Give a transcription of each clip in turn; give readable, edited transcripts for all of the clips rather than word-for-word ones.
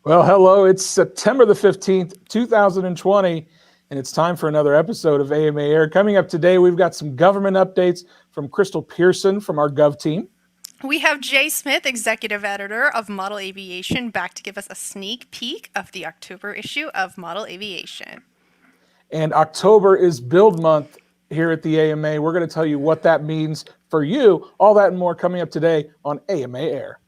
Well, hello. It's September the 15th, 2020, and it's time for another episode of AMA Air. Coming up today, we've got some government updates from Chrystal Pearson from our Gov team. We have Jay Smith, Executive Editor of Model Aviation, back to give us a sneak peek of the October issue of Model Aviation. And October is Build Month here at the AMA. We're going to tell you what that means for you. All that and more coming up today on AMA Air.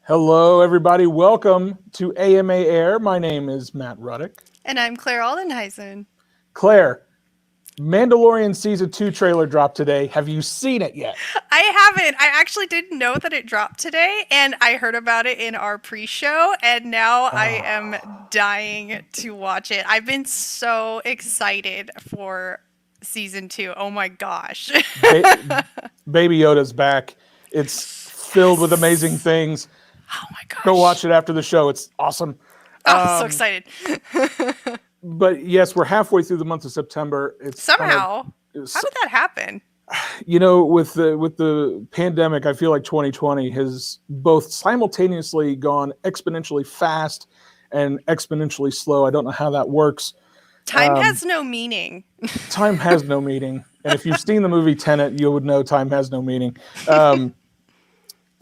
Hello, everybody. Welcome to AMA Air. My name is Matt Ruddick. And I'm Claire Aldenheisen. Claire, Mandalorian Season 2 trailer dropped today. Have you seen it yet? I haven't. I actually didn't know that it dropped today, and I heard about it in our pre-show, and now I am dying to watch it. I've been so excited for Season 2. Oh my gosh. Baby Yoda's back. It's filled with amazing things. Oh my gosh. Go watch it after the show. It's awesome. Oh, so excited. But yes, we're halfway through the month of September. It's Somehow. How did that happen? You know, with the pandemic, I feel like 2020 has both simultaneously gone exponentially fast and exponentially slow. I don't know how that works. Time has no meaning. Time has no meaning. And if you've seen the movie Tenet, you would know time has no meaning.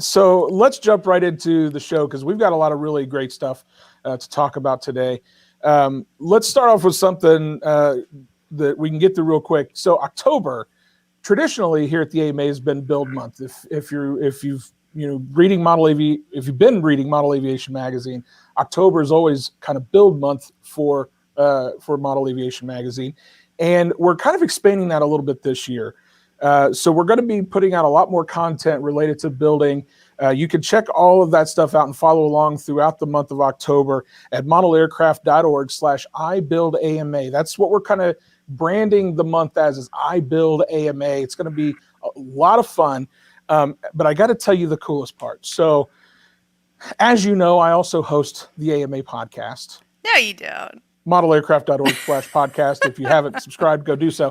So let's jump right into the show because we've got a lot of really great stuff to talk about today. Let's start off with something that we can get through real quick. So October, traditionally here at the AMA, has been Build Month. If you've been reading Model Aviation magazine, October is always kind of Build Month for Model Aviation magazine, and we're kind of expanding that a little bit this year. So we're going to be putting out a lot more content related to building. You can check all of that stuff out and follow along throughout the month of October at modelaircraft.org/iBuildAMA. That's what we're kind of branding the month as, is iBuildAMA. It's going to be a lot of fun. But I got to tell you the coolest part. So as you know, I also host the AMA podcast. No, you don't. modelaircraft.org/podcast. If you haven't subscribed, go do so.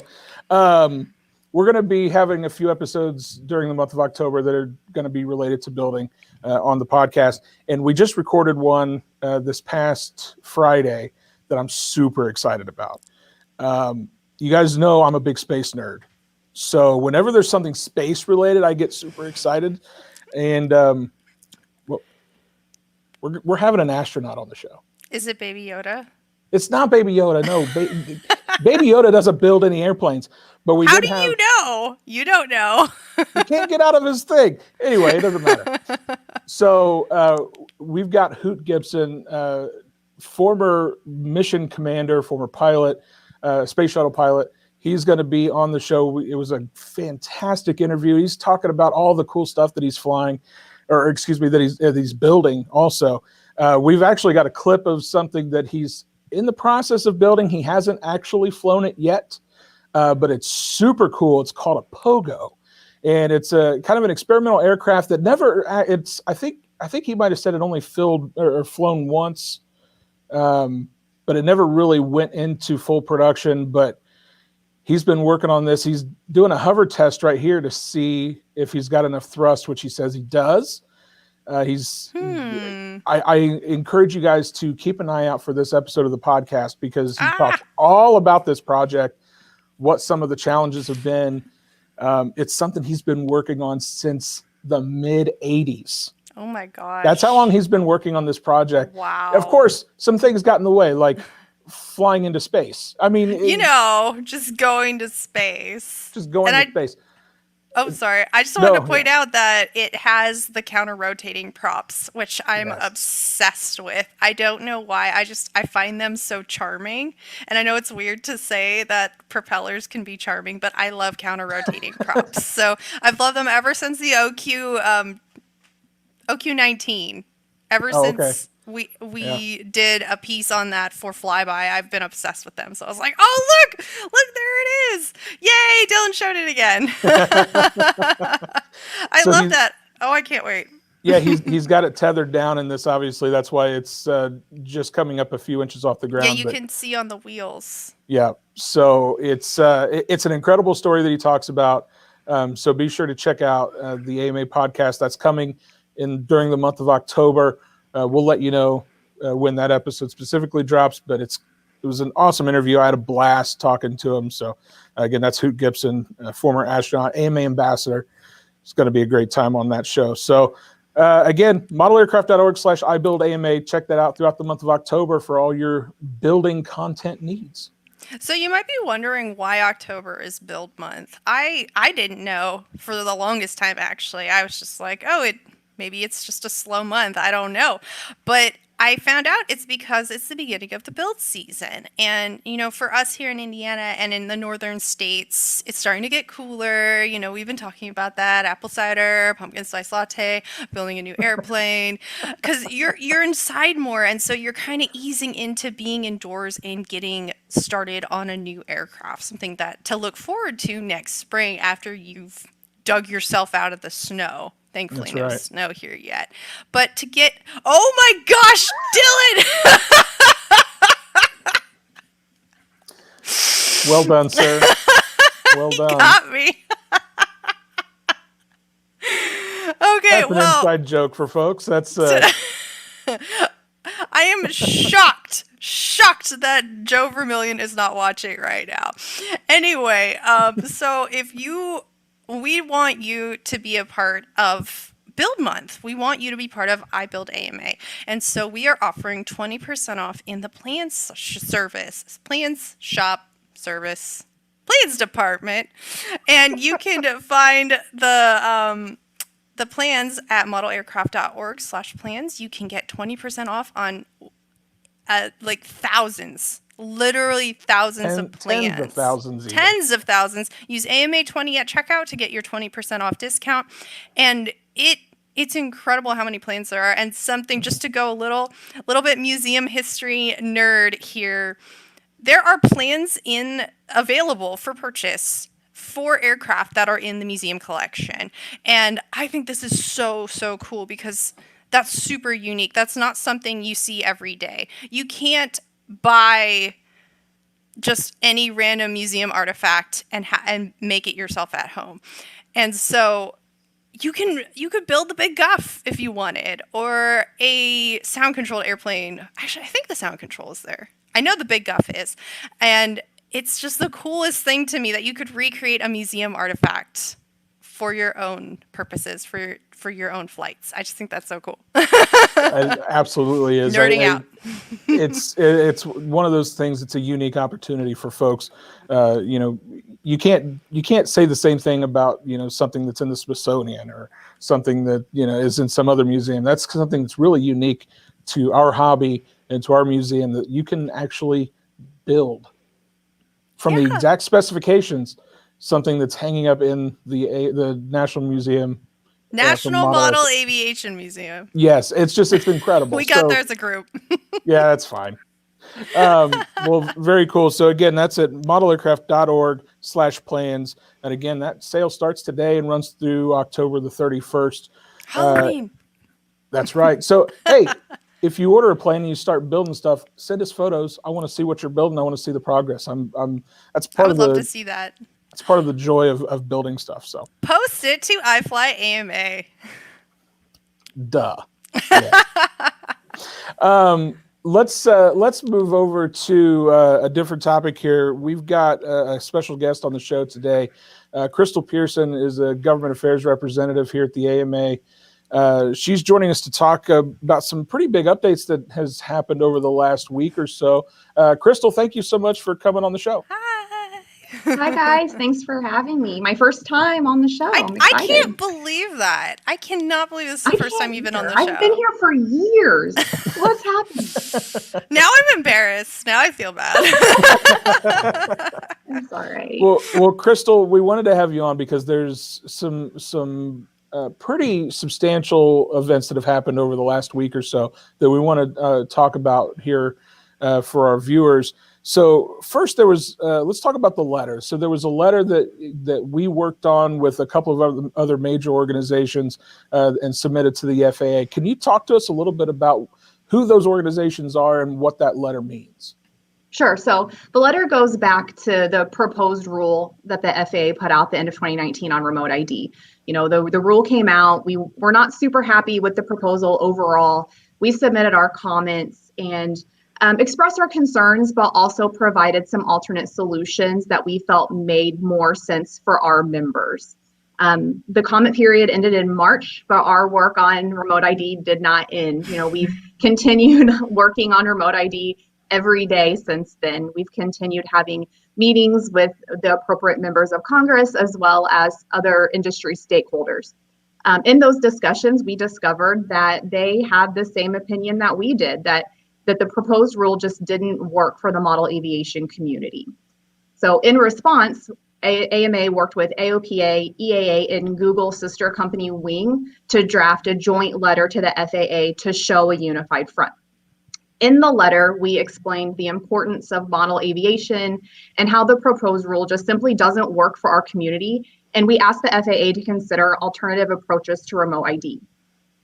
We're going to be having a few episodes during the month of October that are going to be related to building on the podcast. And we just recorded one this past Friday that I'm super excited about. You guys know I'm a big space nerd. So whenever there's something space related, I get super excited. And we're having an astronaut on the show. Is it Baby Yoda? It's not Baby Yoda. No, Baby Yoda doesn't build any airplanes. But we How do you know? You don't know. He can't get out of his thing. Anyway, it doesn't matter. So we've got Hoot Gibson, former mission commander, former pilot, space shuttle pilot. He's going to be on the show. It was a fantastic interview. He's talking about all the cool stuff that he's flying, or excuse me, that he's building also. We've actually got a clip of something that he's in the process of building. He hasn't actually flown it yet. But it's super cool. It's called a POGO, and it's a kind of an experimental aircraft that never. I think he might have said it only filled or flown once, but it never really went into full production. But he's been working on this. He's doing a hover test right here to see if he's got enough thrust, which he says he does. I encourage you guys to keep an eye out for this episode of the podcast because he talks all about this project. What some of the challenges have been. It's something he's been working on since the mid-'80s. Oh my gosh. That's how long he's been working on this project. Wow. Of course, some things got in the way, like flying into space. I mean, just going to space. Just going to space. Oh, sorry. I just wanted to point out that it has the counter-rotating props, which I'm obsessed with. I don't know why. I find them so charming. And I know it's weird to say that propellers can be charming, but I love counter-rotating props. So I've loved them ever since the OQ-19. Since We did a piece on that for Flyby. I've been obsessed with them. So I was like, oh, look, there it is. Yay, Dylan showed it again. I love that. Oh, I can't wait. Yeah, he's got it tethered down in this, obviously. That's why it's just coming up a few inches off the ground. Yeah, you can see on the wheels. Yeah, so it's an incredible story that he talks about. So be sure to check out the AMA podcast. That's coming during the month of October. We'll let you know when that episode specifically drops, but it was an awesome interview. I had a blast talking to him. So again, that's Hoot Gibson, former astronaut, AMA ambassador. It's going to be a great time on that show. So again, modelaircraft.org/iBuildAMA. Check that out throughout the month of October for all your building content needs. So you might be wondering why October is build month. I didn't know for the longest time, actually. I was just like, oh, maybe it's just a slow month. I don't know. But I found out it's because it's the beginning of the build season. And, for us here in Indiana and in the northern states, it's starting to get cooler. We've been talking about that. Apple cider, pumpkin spice latte, building a new airplane. Because you're inside more. And so you're kind of easing into being indoors and getting started on a new aircraft. Something to look forward to next spring after you've dug yourself out of the snow. Thankfully, no snow here yet. But to get... Oh my gosh, Dylan! Well done, sir. Well done. You got me. Okay, that's an inside joke for folks. That's... I am shocked that Joe Vermillion is not watching right now. Anyway, so we want you to be a part of Build Month. We want you to be part of iBuildAMA. And so we are offering 20% off in the plans department. And you can find the plans at modelaircraft.org/plans. You can get 20% off on thousands. Literally thousands of plans. Tens of thousands. Tens of thousands. Use AMA20 at checkout to get your 20% off discount. And it's incredible how many planes there are. And something just to go a little bit museum history nerd here. There are plans available for purchase for aircraft that are in the museum collection. And I think this is so, so cool because that's super unique. That's not something you see every day. You can't buy just any random museum artifact and make it yourself at home. And so you could build the Big Guff if you wanted, or a sound controlled airplane. Actually, I think the sound control is there. I know the Big Guff is. And it's just the coolest thing to me that you could recreate a museum artifact for your own purposes, for your own flights. I just think that's so cool. It absolutely is. Nerding out. It's one of those things. It's a unique opportunity for folks. You can't say the same thing about something that's in the Smithsonian or something that is in some other museum. That's something that's really unique to our hobby and to our museum that you can actually build from the exact specifications. Something that's hanging up in the National Museum. National Model Aviation Museum. Yes, it's incredible. We got there as a group. Yeah, that's fine. Well, very cool. So again, that's at modelaircraft.org/plans. And again, that sale starts today and runs through October the 31st. Halloween. That's right. So, hey, if you order a plane and you start building stuff, send us photos. I want to see what you're building. I want to see the progress. I would love to see that. It's part of the joy of building stuff. So post it to iflyama. Duh. Yeah. Let's move over to a different topic here. We've got a special guest on the show today. Chrystal Pearson is a government affairs representative here at the AMA. She's joining us to talk about some pretty big updates that has happened over the last week or so. Chrystal, thank you so much for coming on the show. Hi, guys. Thanks for having me. My first time on the show. I can't believe that. I cannot believe this is the first time you've been on the show. I've been here for years. What's happening? Now I'm embarrassed. Now I feel bad. It's all right. Well, Chrystal, we wanted to have you on because there's some pretty substantial events that have happened over the last week or so that we want to talk about here for our viewers. So first, there was let's talk about the letter. So there was a letter that we worked on with a couple of other major organizations and submitted to the FAA. Can you talk to us a little bit about who those organizations are and what that letter means? Sure. So the letter goes back to the proposed rule that the FAA put out the end of 2019 on remote ID. You know, the rule came out. We were not super happy with the proposal overall. We submitted our comments and expressed our concerns, but also provided some alternate solutions that we felt made more sense for our members. The comment period ended in March, but our work on remote ID did not end. You know, we've continued working on remote ID every day since then. We've continued having meetings with the appropriate members of Congress as well as other industry stakeholders. In those discussions, we discovered that they had the same opinion that we did, that the proposed rule just didn't work for the model aviation community. So in response, AMA worked with AOPA, EAA, and Google sister company Wing to draft a joint letter to the FAA to show a unified front. In the letter, we explained the importance of model aviation and how the proposed rule just simply doesn't work for our community. And we asked the FAA to consider alternative approaches to remote ID.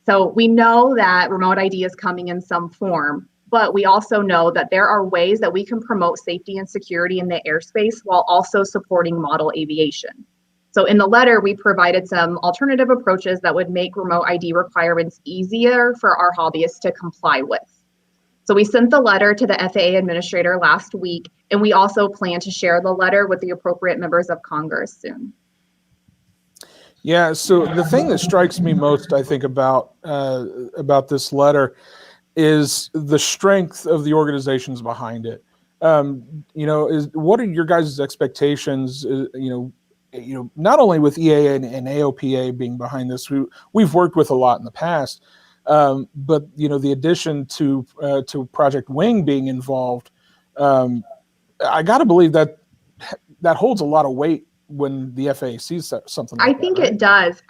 So we know that remote ID is coming in some form, but we also know that there are ways that we can promote safety and security in the airspace while also supporting model aviation. So in the letter, we provided some alternative approaches that would make remote ID requirements easier for our hobbyists to comply with. So we sent the letter to the FAA administrator last week, and we also plan to share the letter with the appropriate members of Congress soon. Yeah, so the thing that strikes me most, I think, about this letter is the strength of the organizations behind it. You know, what are your guys' expectations? You know, not only with EAA and AOPA being behind this, we've worked with a lot in the past, but you know, the addition to Project Wing being involved, I got to believe that holds a lot of weight when the FAA sees something like that. I think right? it does.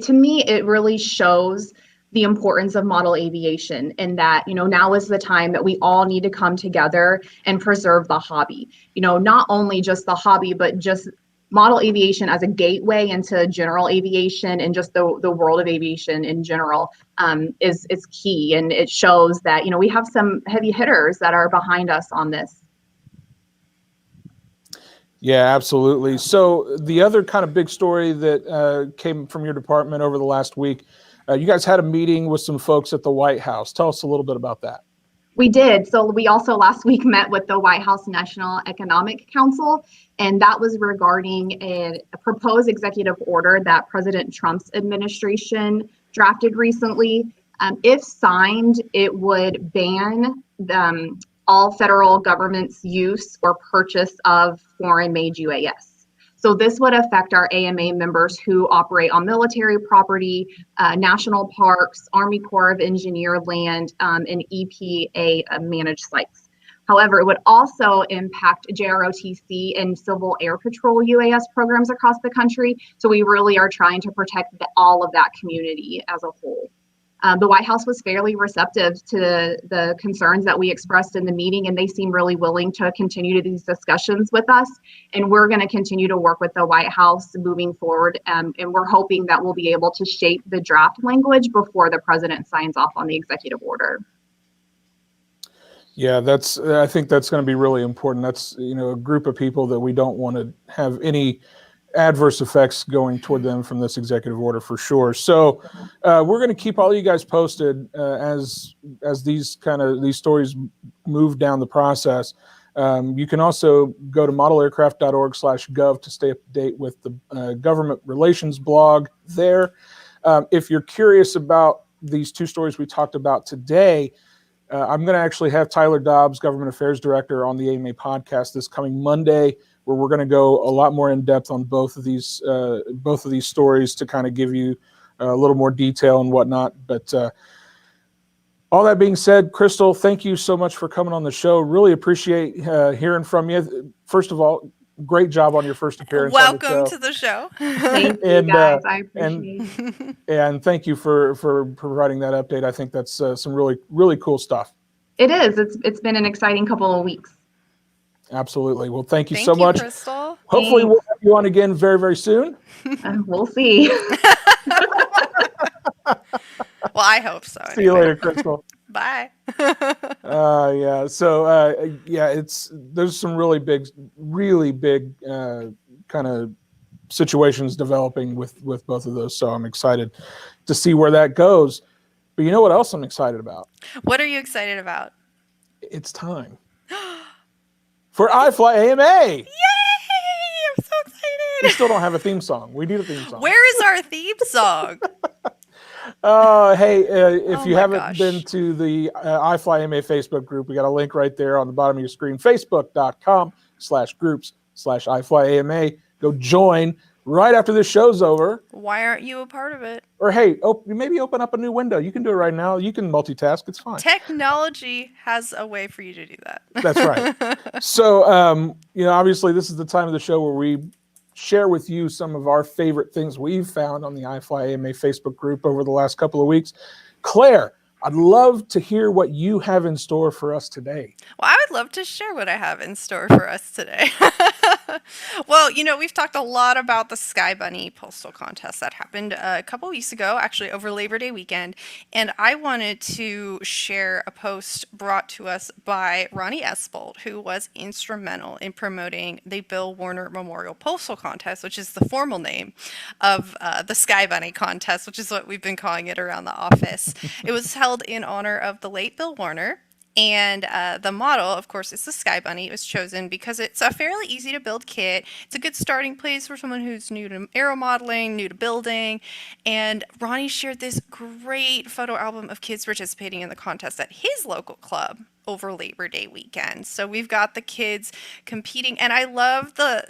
To me, it really shows the importance of model aviation, and that, you know, now is the time that we all need to come together and preserve the hobby. You know, not only just the hobby, but just model aviation as a gateway into general aviation and just the world of aviation in general is key. And it shows that, you know, we have some heavy hitters that are behind us on this. Yeah, absolutely. So the other kind of big story that came from your department over the last week, you guys had a meeting with some folks at the White House. Tell us a little bit about that. We did. So we also last week met with the White House National Economic Council, and that was regarding a proposed executive order that President Trump's administration drafted recently. If signed, it would ban all federal government's use or purchase of foreign-made UAS. So this would affect our AMA members who operate on military property, national parks, Army Corps of Engineer land, and EPA managed sites. However, it would also impact JROTC and Civil Air Patrol UAS programs across the country. So we really are trying to protect all of that community as a whole. The White House was fairly receptive to the concerns that we expressed in the meeting, and they seem really willing to continue these discussions with us. And we're going to continue to work with the White House moving forward, and we're hoping that we'll be able to shape the draft language before the president signs off on the executive order. Yeah, I think that's going to be really important. That's, you know, a group of people that we don't want to have any adverse effects going toward them from this executive order for sure. So we're going to keep all you guys posted as these stories move down the process. You can also go to modelaircraft.org/gov to stay up to date with the government relations blog there. If you're curious about these two stories we talked about today, I'm going to actually have Tyler Dobbs, Government Affairs Director, on the AMA podcast this coming Monday, where we're going to go a lot more in depth on both of these stories to kind of give you a little more detail and whatnot. But all that being said, Chrystal, thank you so much for coming on the show. Really appreciate hearing from you. First of all, great job on your first appearance. Welcome to the show. Thank you, guys. I appreciate it. And thank you for providing that update. I think that's some really, really cool stuff. It is. It's been an exciting couple of weeks. Absolutely. Well, thank you so much. Chrystal. Hopefully we'll have you on again very, very soon. We'll see. Well, I hope so. See you later, Chrystal. Bye. Yeah. So there's some really big kind of situations developing with both of those. So I'm excited to see where that goes. But you know what else I'm excited about? What are you excited about? It's time for iflyama. Yay! I'm so excited. We still don't have a theme song. We need a theme song. Where is our theme song? Hey, if you haven't been to the iflyama Facebook group, we got a link right there on the bottom of your screen, facebook.com/groups/iflyama. Go join right after this show's over. Why aren't you a part of it? Or hey, maybe open up a new window. You can do it right now. You can multitask. It's fine. Technology has a way for you to do that. That's right. So, obviously this is the time of the show where we share with you some of our favorite things we've found on the iflyama Facebook group over the last couple of weeks. Claire, I'd love to hear what you have in store for us today. Well, I would love to share what I have in store for us today. Well, we've talked a lot about the Sky Bunny postal contest that happened a couple weeks ago, actually over Labor Day weekend. And I wanted to share a post brought to us by Ronnie Espolt, who was instrumental in promoting the Bill Warner Memorial Postal Contest, which is the formal name of the Sky Bunny contest, which is what we've been calling it around the office. It was held in honor of the late Bill Warner. And the model, of course, is the Sky Bunny. It was chosen because it's a fairly easy to build kit. It's a good starting place for someone who's new to aero modeling, new to building. And Ronnie shared this great photo album of kids participating in the contest at his local club over Labor Day weekend. So we've got the kids competing. And I love the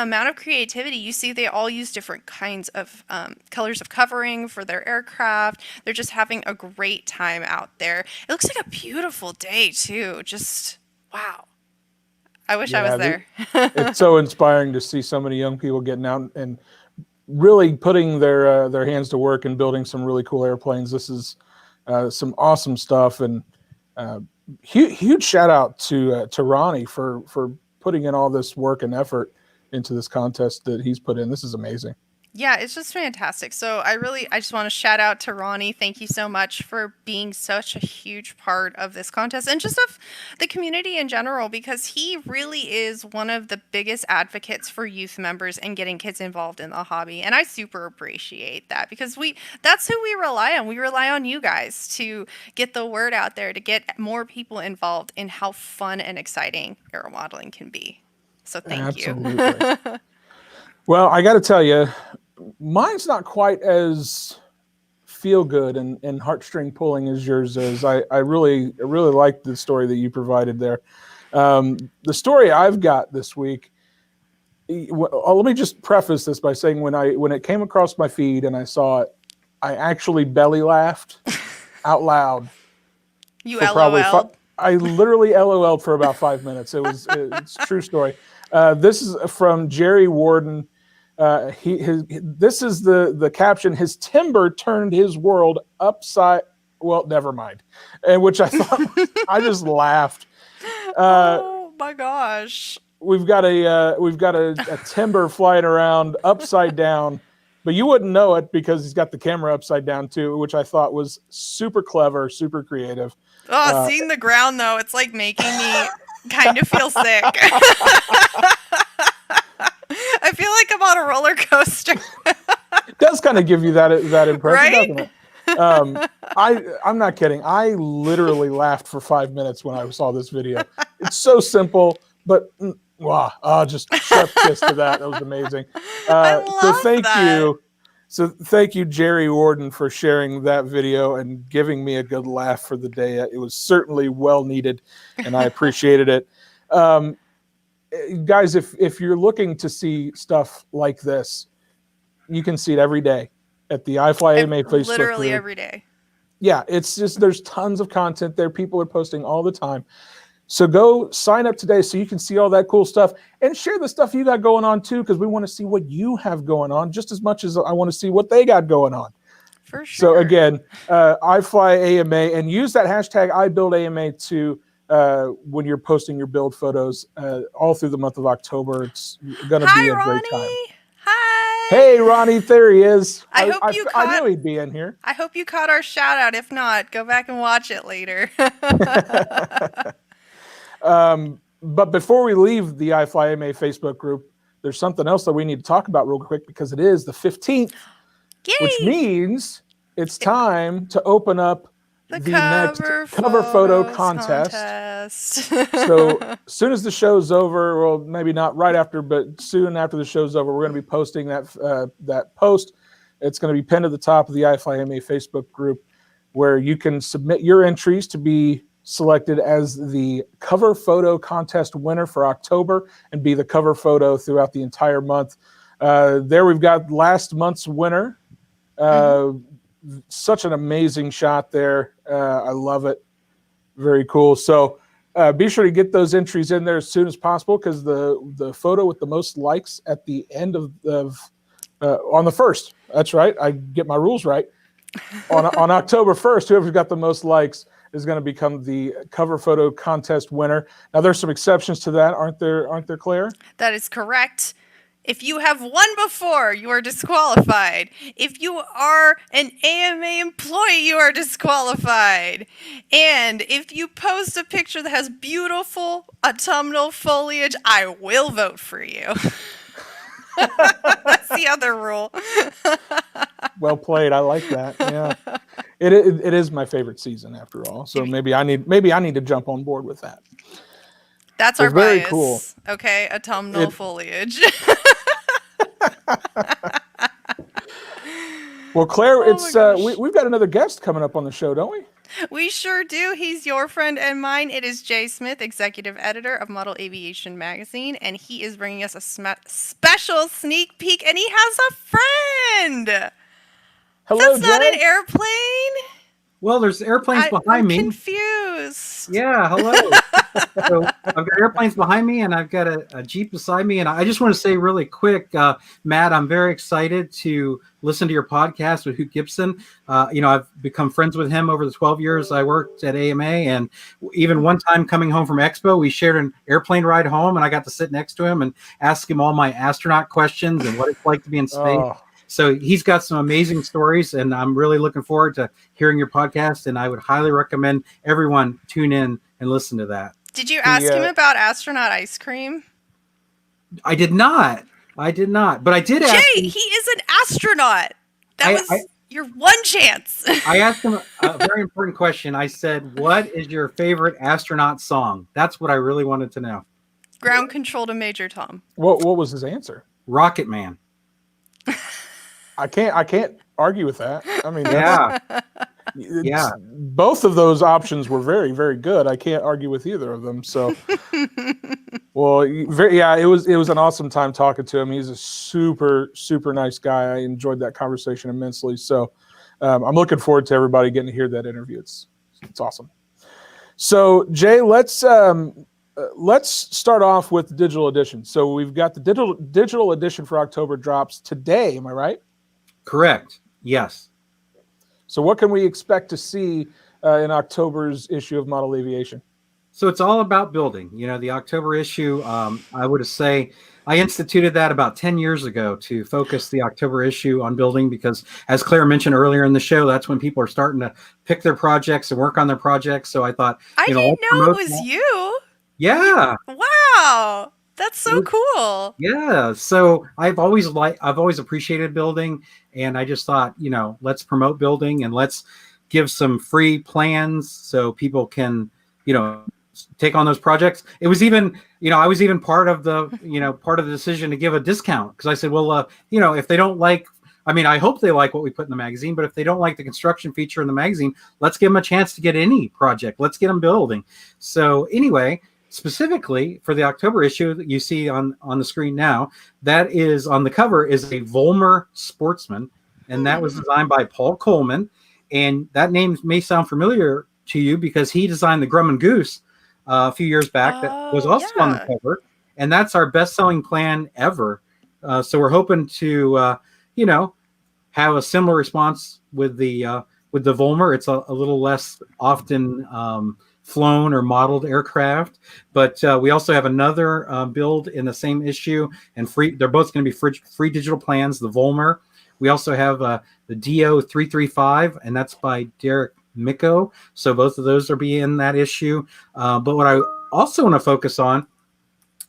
amount of creativity. You see, they all use different kinds of colors of covering for their aircraft. They're just having a great time out there. It looks like a beautiful day too. Just wow. I wish I was there. It's so inspiring to see so many young people getting out and really putting their hands to work and building some really cool airplanes. This is some awesome stuff, and huge shout out to Ronnie for putting in all this work and effort into this contest that he's put in. This is amazing. Yeah, it's just fantastic. So I just want to shout out to Ronnie. Thank you so much for being such a huge part of this contest and just of the community in general, because he really is one of the biggest advocates for youth members and getting kids involved in the hobby. And I super appreciate that, because that's who we rely on. We rely on you guys to get the word out there, to get more people involved in how fun and exciting aero modeling can be. So thank you. Well, I got to tell you, mine's not quite as feel good and heartstring pulling as yours is. I really like the story that you provided there. The story I've got this week. Let me just preface this by saying when it came across my feed and I saw it, I actually belly laughed out loud. You LOL'd? I literally LOL'd for about 5 minutes. It's a true story. This is from Jerry Worden. This is the caption: his timber turned his world upside. Well, never mind. And which I thought I just laughed. Oh my gosh! We've got a timber flying around upside down, but you wouldn't know it because he's got the camera upside down too, which I thought was super clever, super creative. Oh, seeing the ground though, it's like making me kind of feel sick. I feel like I'm on a roller coaster. It does kind of give you that impression, right? Doesn't it? I'm not kidding. I literally laughed for 5 minutes when I saw this video. It's so simple, but wow, just chef kiss to that. That was amazing. So thank you, Jerry Worden, for sharing that video and giving me a good laugh for the day. It was certainly well needed, and I appreciated it. Guys, if you're looking to see stuff like this, you can see it every day at the iflyama Facebook literally group. Every day. Yeah, it's just there's tons of content there. People are posting all the time. So go sign up today so you can see all that cool stuff and share the stuff you got going on too, because we want to see what you have going on just as much as I want to see what they got going on. For sure. So again, iflyama, and use that hashtag iBuildAMA to when you're posting your build photos all through the month of October. It's going to be a Ronnie. great time. Hi. Hey, Ronnie, there he is. I knew he'd be in here. I hope you caught our shout out. If not, go back and watch it later. But before we leave the iflyama Facebook group, there's something else that we need to talk about real quick, because it is the 15th, which means it's time to open up the next cover photo contest. So as soon as the show's over, well, maybe not right after, but soon after the show's over, we're going to be posting that post. It's going to be pinned to the top of the iflyama Facebook group, where you can submit your entries to be selected as the cover photo contest winner for October and be the cover photo throughout the entire month. There we've got last month's winner. Such an amazing shot there. I love it. Very cool. So be sure to get those entries in there as soon as possible, because the photo with the most likes at the end of on the 1st, that's right, I get my rules right, on October 1st, whoever's got the most likes is going to become the cover photo contest winner. Now, there's some exceptions to that, aren't there, Claire? That is correct. If you have won before, you are disqualified. If you are an AMA employee, you are disqualified. And if you post a picture that has beautiful autumnal foliage, I will vote for you. That's the other rule. Well played. I like that. Yeah, it is my favorite season after all. So maybe I need to jump on board with that. That's our very bias. Cool. Okay, autumnal foliage. Well, Claire, we've got another guest coming up on the show, don't we? We sure do. He's your friend and mine. It is Jay Smith, executive editor of Model Aviation magazine, and he is bringing us a special sneak peek, and he has a friend. Hello, That's Jay. not an airplane. Well, there's airplanes behind me. I'm confused. Yeah, hello. So I've got airplanes behind me, and I've got a Jeep beside me. And I just want to say really quick, Matt, I'm very excited to listen to your podcast with Hoot Gibson. I've become friends with him over the 12 years I worked at AMA. And even one time coming home from Expo, we shared an airplane ride home, and I got to sit next to him and ask him all my astronaut questions and what it's like to be in space. Oh. So he's got some amazing stories, and I'm really looking forward to hearing your podcast, and I would highly recommend everyone tune in and listen to that. Did you ask him about astronaut ice cream? I did not, but I did ask him. Jay, he is an astronaut. That was your one chance. I asked him a very important question. I said, what is your favorite astronaut song? That's what I really wanted to know. Ground Control to Major Tom. What was his answer? Rocket Man. I can't argue with that. I mean, yeah. Both of those options were very, very good. I can't argue with either of them. So, well, it was an awesome time talking to him. He's a super, super nice guy. I enjoyed that conversation immensely. So, I'm looking forward to everybody getting to hear that interview. It's awesome. So, Jay, let's start off with the digital edition. So we've got the digital edition for October drops today. Am I right? Correct. Yes. So what can we expect to see in October's issue of Model Aviation? So it's all about building. The October issue, I would say I instituted that about 10 years ago to focus the October issue on building, because as Claire mentioned earlier in the show, that's when people are starting to pick their projects and work on their projects. So I thought, I didn't know it was you. Yeah. Wow. That's so cool. Yeah. So I've always appreciated building, and I just thought, let's promote building and let's give some free plans so people can, take on those projects. It was even, I was even part of the decision to give a discount, because I said, well, if they don't like, I hope they like what we put in the magazine, but if they don't like the construction feature in the magazine, let's give them a chance to get any project. Let's get them building. So anyway, specifically for the October issue that you see on the screen now, that is on the cover is a Vollmer Sportsman, and that was designed by Paul Coleman. And that name may sound familiar to you because he designed the Grumman Goose a few years back that was also on the cover, and that's our best-selling plan ever. So we're hoping to, have a similar response with the Volmer. It's a little less often flown or modeled aircraft, but we also have another build in the same issue, and free. They're both going to be free digital plans. The Volmer. We also have the DO 335, and that's by Derek Miko. So both of those are be in that issue. But what I also want to focus on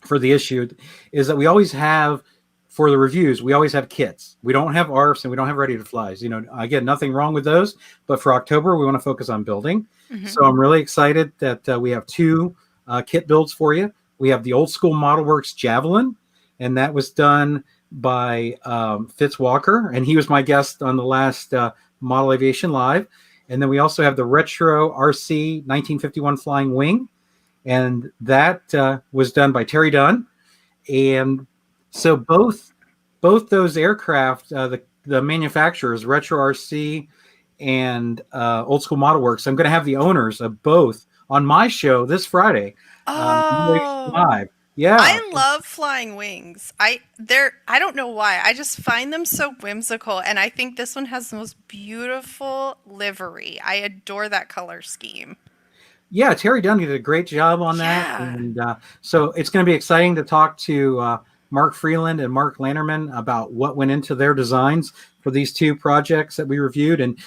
for the issue is that we always have, for the reviews, we always have kits. We don't have ARFs and we don't have ready to flies. Again, nothing wrong with those. But for October, we want to focus on building. Mm-hmm. So I'm really excited that we have 2 kit builds for you. We have the Old School Model Works Javelin, and that was done by Fitz Walker, and he was my guest on the last Model Aviation Live. And then we also have the Retro RC 1951 Flying Wing, and that was done by Terry Dunn. And so both those aircraft, the manufacturers, Retro RC and Old School Model Works, I'm going to have the owners of both on my show this Friday. Live. Yeah. I love flying wings. I don't know why. I just find them so whimsical, and I think this one has the most beautiful livery. I adore that color scheme. Yeah, Terry Dunn did a great job on that. And so it's going to be exciting to talk to Mark Freeland and Mark Lanterman about what went into their designs for these 2 projects that we reviewed, and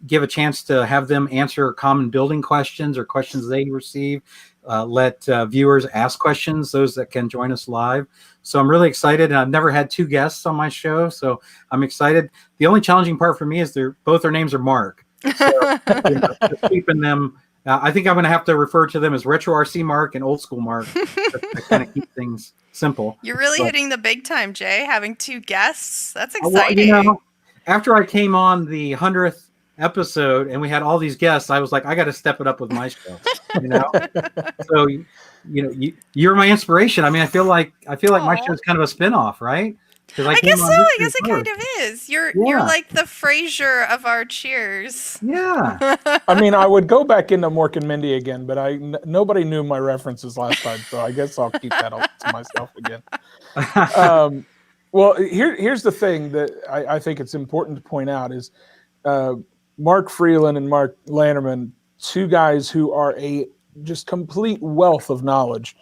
give a chance to have them answer common building questions or questions they receive. Let viewers ask questions, those that can join us live. So I'm really excited, and I've never had 2 guests on my show, so I'm excited. The only challenging part for me is both their names are Mark. So just keeping them. I think I'm going to have to refer to them as Retro RC Mark and Old School Mark to kind of keep things simple. You're really hitting the big time, Jay, having 2 guests. That's exciting. Well, after I came on the 100th episode and we had all these guests, I was like, I got to step it up with my show. So you're my inspiration. I mean, I feel like my show is kind of a spin-off, right? I guess so. I guess it kind of is. You're like the Frasier of our cheers. Yeah. I mean, I would go back into Mork and Mindy again, but nobody knew my references last time, so I guess I'll keep that all to myself again. Well, here's the thing that I think it's important to point out is Mark Freeland and Mark Lanterman, 2 guys who are a just complete wealth of knowledge.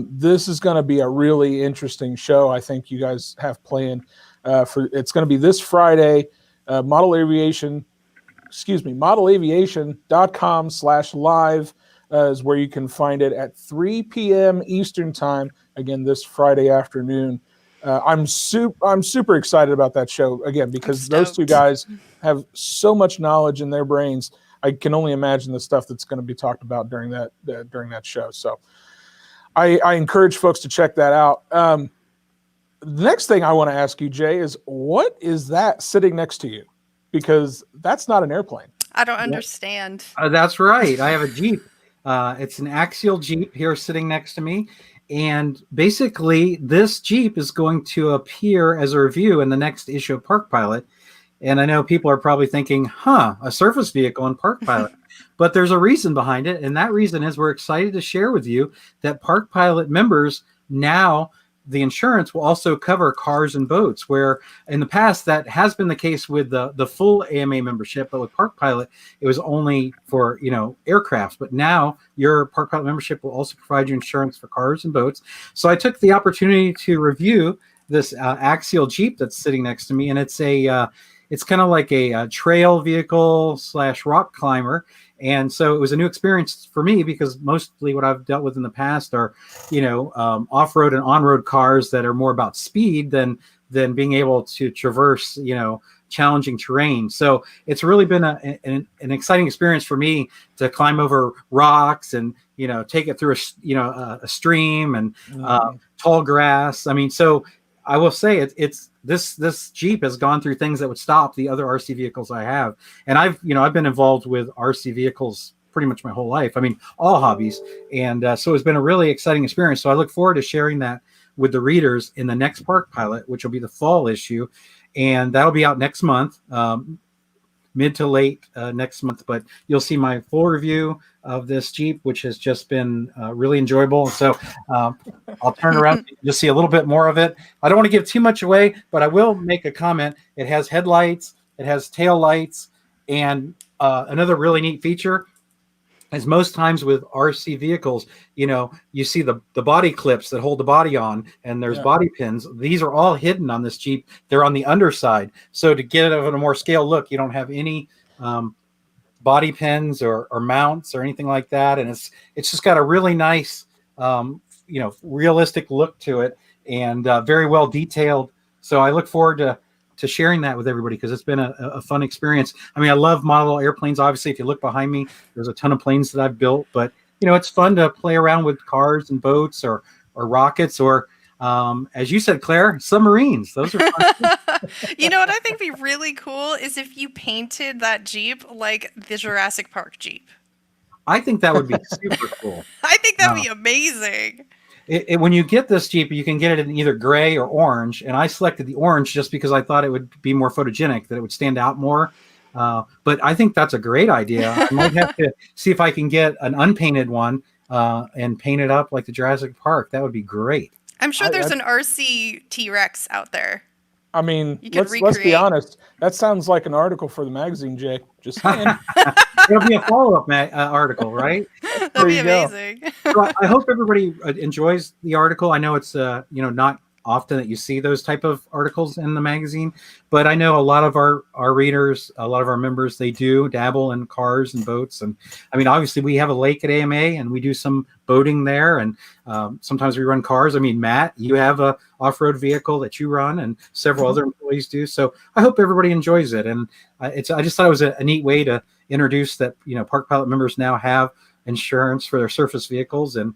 This is going to be a really interesting show. I think you guys have planned it's going to be this Friday. modelaviation.com/live is where you can find it at 3 p.m. Eastern time. Again, this Friday afternoon. I'm super excited about that show again because those 2 guys have so much knowledge in their brains. I can only imagine the stuff that's going to be talked about during that show. So I encourage folks to check that out. The next thing I want to ask you, Jay, is what is that sitting next to you? Because that's not an airplane. I don't understand. That's right. I have a Jeep. It's an axial Jeep here sitting next to me. And basically, this Jeep is going to appear as a review in the next issue of Park Pilot. And I know people are probably thinking, a surface vehicle in Park Pilot. But there's a reason behind it. And that reason is we're excited to share with you that Park Pilot members now, the insurance will also cover cars and boats, where in the past that has been the case with the full AMA membership, but with Park Pilot it was only for aircraft. But now your Park Pilot membership will also provide you insurance for cars and boats. So I took the opportunity to review this axial Jeep that's sitting next to me, and it's kind of like a trail vehicle / rock climber. And so it was a new experience for me because mostly what I've dealt with in the past are, off-road and on-road cars that are more about speed than being able to traverse, challenging terrain. So it's really been an exciting experience for me to climb over rocks and, take it through a stream and tall grass. I mean, so I will say it's this Jeep has gone through things that would stop the other RC vehicles I have. And I've been involved with RC vehicles pretty much my whole life. I mean, all hobbies. And so it's been a really exciting experience. So I look forward to sharing that with the readers in the next Park Pilot, which will be the fall issue. And that'll be out next month. mid to late next month. But you'll see my full review of this Jeep, which has just been really enjoyable. So I'll turn around. You'll see a little bit more of it. I don't want to give too much away, but I will make a comment. It has headlights, it has tail lights, and another really neat feature is most times with RC vehicles, you see the body clips that hold the body on, and there's body pins. These are all hidden on this Jeep. They're on the underside. So to get it of a more scale look, you don't have any body pins or mounts or anything like that. And it's just got a really nice, realistic look to it, and very well detailed. So I look forward to sharing that with everybody, because it's been a fun experience. I mean, I love model airplanes. Obviously, if you look behind me, there's a ton of planes that I've built, but it's fun to play around with cars and boats or rockets, or as you said, Claire, submarines. Those are fun. You know what I think would be really cool is if you painted that Jeep like the Jurassic Park Jeep. I think that would be super cool. I think that would be amazing. When you get this Jeep, you can get it in either gray or orange, and I selected the orange just because I thought it would be more photogenic, that it would stand out more. But I think that's a great idea. I might have to see if I can get an unpainted one and paint it up like the Jurassic Park. That would be great. I'm sure there's an RC T-Rex out there. I mean, let's be honest. That sounds like an article for the magazine, Jay. Just saying. It'll be a follow-up article, right? That'd be amazing. So I hope everybody enjoys the article. I know it's not often that you see those type of articles in the magazine, but I know a lot of our readers, a lot of our members, they do dabble in cars and boats. And I mean, obviously we have a lake at AMA and we do some boating there, and sometimes we run cars. I mean, Matt, you have a off-road vehicle that you run, and several other employees do. So I hope everybody enjoys it. And I just thought it was a neat way to introduce that, Park Pilot members now have insurance for their surface vehicles, and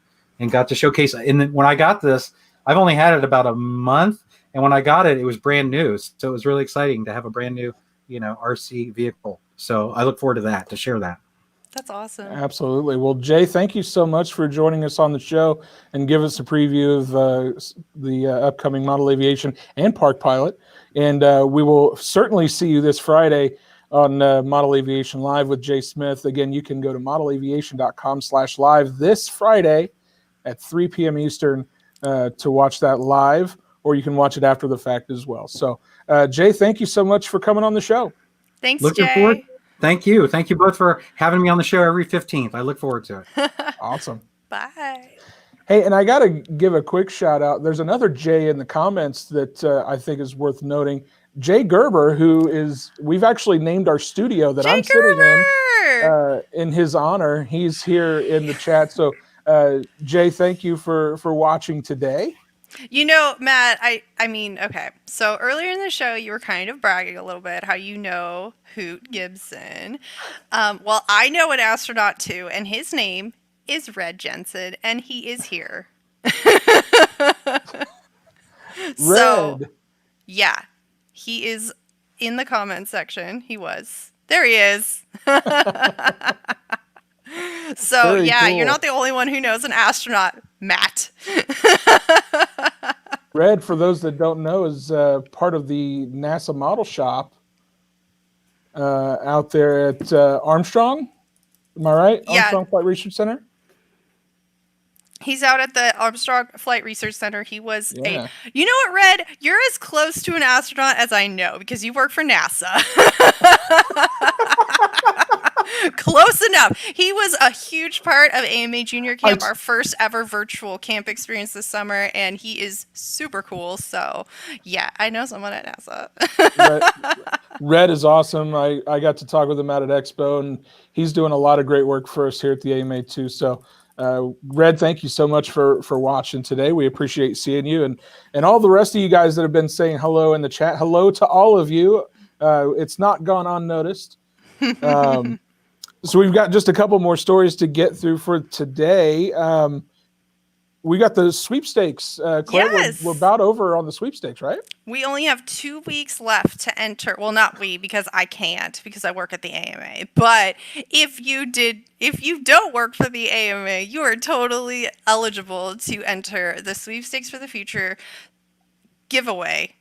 got to showcase. And then when I got this, I've only had it about a month, and when I got it, it was brand new. So it was really exciting to have a brand new, RC vehicle. So I look forward to share that. That's awesome. Absolutely. Well, Jay, thank you so much for joining us on the show and give us a preview of the upcoming Model Aviation and Park Pilot. And we will certainly see you this Friday on Model Aviation Live with Jay Smith. Again, you can go to modelaviation.com/live this Friday at 3 p.m. Eastern to watch that live, or you can watch it after the fact as well. So, Jay, thank you so much for coming on the show. Thanks, Looking Jay. Forward. Thank you. Thank you both for having me on the show every 15th. I look forward to it. Awesome. Bye. Hey, and I got to give a quick shout out. There's another Jay in the comments that I think is worth noting. Jay Gerber, we've actually named our studio that I'm sitting in his honor. He's here in the chat. So, Jay, thank you for watching today. Matt, I mean, okay. So earlier in the show, you were kind of bragging a little bit how you know Hoot Gibson. Well, I know an astronaut too, and his name is Red Jensen, and he is here. So, yeah, he is in the comment section. He was. There he is. So, Very yeah, cool. You're not the only one who knows an astronaut, Matt. Red, for those that don't know, is part of the NASA model shop out there at Armstrong. Am I right? Yeah. Armstrong Flight Research Center? He's out at the Armstrong Flight Research Center. He was Yeah. You know what, Red? You're as close to an astronaut as I know because you work for NASA. Close enough. He was a huge part of AMA Junior Camp, our first ever virtual camp experience this summer, and he is super cool. So, yeah, I know someone at NASA. Red is awesome. I got to talk with him out at Expo, and he's doing a lot of great work for us here at the AMA too. So, Red, thank you so much for watching today. We appreciate seeing you, and all the rest of you guys that have been saying hello in the chat. Hello to all of you. It's not gone unnoticed. So we've got just a couple more stories to get through for today. We got the sweepstakes. Claire, Yes. we're about over on the sweepstakes, right? We only have 2 weeks left to enter. Well, not we, because I can't, because I work at the AMA. But if you don't work for the AMA, you are totally eligible to enter the Sweepstakes for the Future giveaway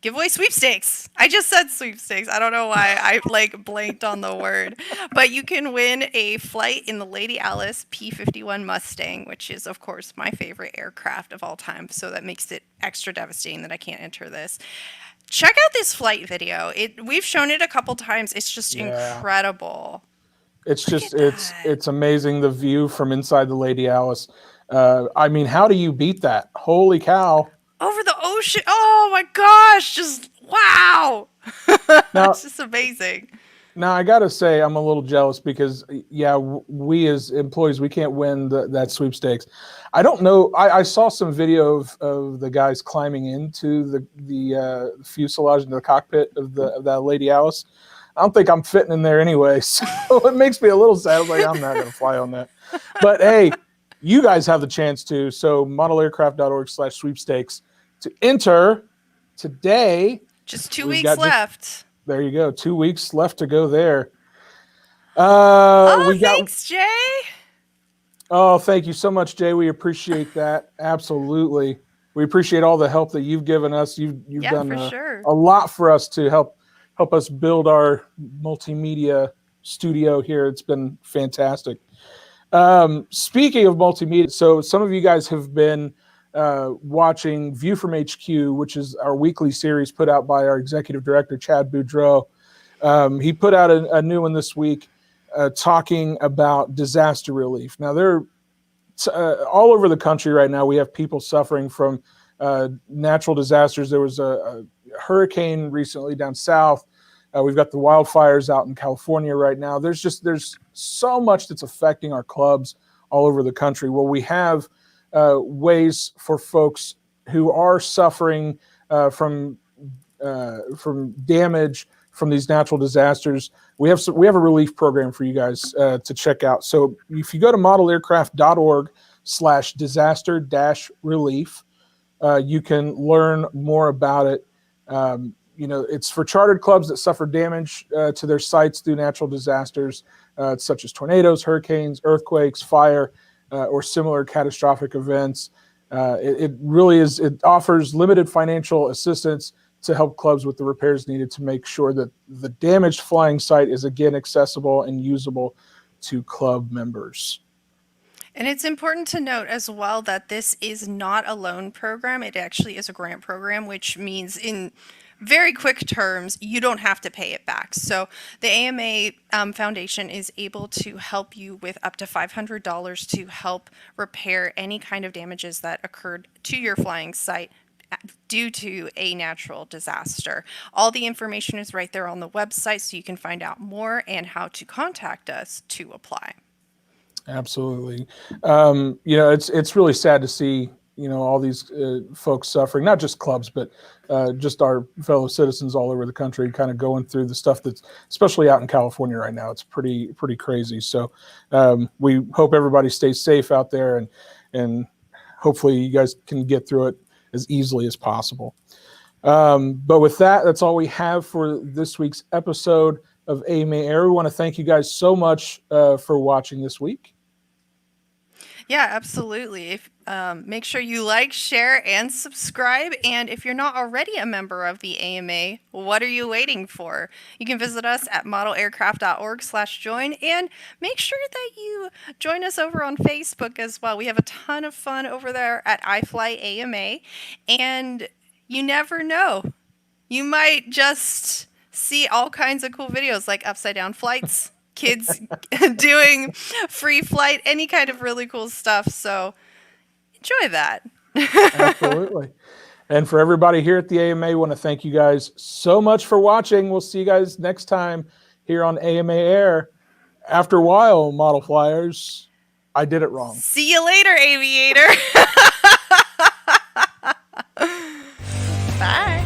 giveaway sweepstakes. I just said sweepstakes. I don't know why I blanked on the word. But you can win a flight in the Lady Alice P-51 Mustang, which is, of course, my favorite aircraft of all time. So that makes it extra devastating that I can't enter this. Check out this flight video. We've shown it a couple times. It's just incredible. It's amazing, the view from inside the Lady Alice. I mean, how do you beat that? Holy cow. Over the ocean. Oh my gosh. Just wow. Now, it's just amazing. Now, I got to say, I'm a little jealous because, we as employees, we can't win that sweepstakes. I don't know. I saw some video of the guys climbing into the fuselage, into the cockpit of that Lady Alice. I don't think I'm fitting in there anyway, so it makes me a little sad. I was like, I'm not going to fly on that. But hey, you guys have the chance to. So modelaircraft.org/sweepstakes to enter today. Just 2 weeks left. There you go. 2 weeks left to go there. Thanks, Jay. Oh, thank you so much, Jay. We appreciate that. Absolutely. We appreciate all the help that you've given us. You've done a lot for us to help us build our multimedia studio here. It's been fantastic. Speaking of multimedia, so some of you guys have been watching View from HQ, which is our weekly series put out by our executive director, Chad Boudreau. He put out a new one this week talking about disaster relief. Now, they're all over the country right now. We have people suffering from natural disasters. There was a hurricane recently down south. We've got the wildfires out in California right now. There's so much that's affecting our clubs all over the country. Well, we have ways for folks who are suffering from damage from these natural disasters. We have a relief program for you guys to check out. So if you go to modelaircraft.org/disaster-relief, you can learn more about it. It's for chartered clubs that suffer damage to their sites through natural disasters, such as tornadoes, hurricanes, earthquakes, fire, or similar catastrophic events. It really is. It offers limited financial assistance to help clubs with the repairs needed to make sure that the damaged flying site is again accessible and usable to club members. And it's important to note as well that this is not a loan program. It actually is a grant program, which means in very quick terms, you don't have to pay it back. So the AMA Foundation is able to help you with up to $500 to help repair any kind of damages that occurred to your flying site due to a natural disaster. All the information is right there on the website, so you can find out more and how to contact us to apply. Absolutely. It's really sad to see, all these folks suffering, not just clubs, but just our fellow citizens all over the country kind of going through the stuff that's especially out in California right now. It's pretty crazy. So we hope everybody stays safe out there and hopefully you guys can get through it as easily as possible. But with that, that's all we have for this week's episode of AMA Air. We want to thank you guys so much for watching this week. Yeah, absolutely. Make sure you like, share, and subscribe. And if you're not already a member of the AMA, what are you waiting for? You can visit us at modelaircraft.org/join and make sure that you join us over on Facebook as well. We have a ton of fun over there at iflyama. And you never know. You might just see all kinds of cool videos like upside down flights, kids doing free flight, any kind of really cool stuff. So enjoy that. Absolutely. And for everybody here at the AMA, we want to thank you guys so much for watching. We'll see you guys next time here on AMA Air. After a while, model flyers, I did it wrong. See you later, aviator. Bye.